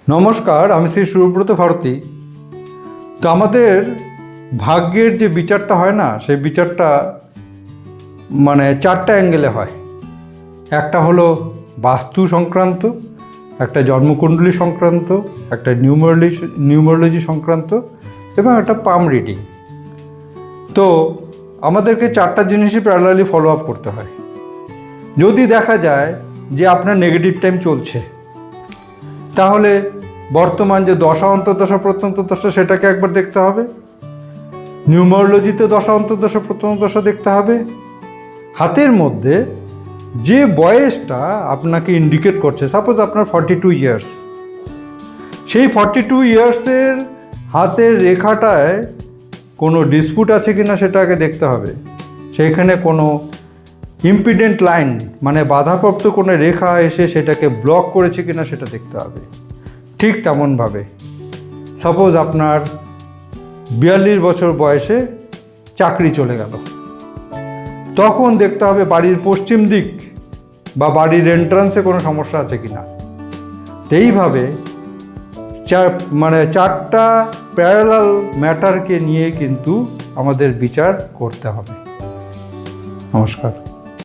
নমস্কার, আমি শ্রী সুব্রত ভারতী। তো আমাদের ভাগ্যের যে বিচারটা হয় না, সেই বিচারটা চারটা অ্যাঙ্গেলে হয়। একটা হলো বাস্তু সংক্রান্ত, একটা জন্মকুণ্ডলী সংক্রান্ত, একটা নিউমারোলজি সংক্রান্ত এবং একটা পাম রিডিং। তো আমাদেরকে চারটা জিনিসই প্যারালালি ফলো আপ করতে হয়। যদি দেখা যায় যে আপনার নেগেটিভ টাইম চলছে, তাহলে বর্তমান যে দশা অন্তর্দশা প্রত্যন্তদশা সেটাকে একবার দেখতে হবে। নিউমারোলজিতে দশা অন্তর্দশা প্রত্যন্তদশা দেখতে হবে। হাতের মধ্যে যে বয়সটা আপনাকে ইন্ডিকেট করছে, সাপোজ আপনার 42 ইয়ার্স, সেই 42 ইয়ার্সের হাতের রেখাটায় কোনো ডিসপুট আছে কিনা সেটা আগে দেখতে হবে। সেইখানে কোনো ইম্পিডেন্ট লাইন বাধাপ্রাপ্ত কোনো রেখা এসে সেটাকে ব্লক করেছে কিনা সেটা দেখতে হবে। ঠিক তেমনভাবে সাপোজ আপনার 42 বছর বয়সে চাকরি চলে গেল, তখন দেখতে হবে বাড়ির পশ্চিম দিক বা বাড়ির এন্ট্রান্সে কোনো সমস্যা আছে কিনা। এইভাবে চারটা প্যারালাল ম্যাটারকে নিয়ে কিন্তু আমাদের বিচার করতে হবে। নমস্কার।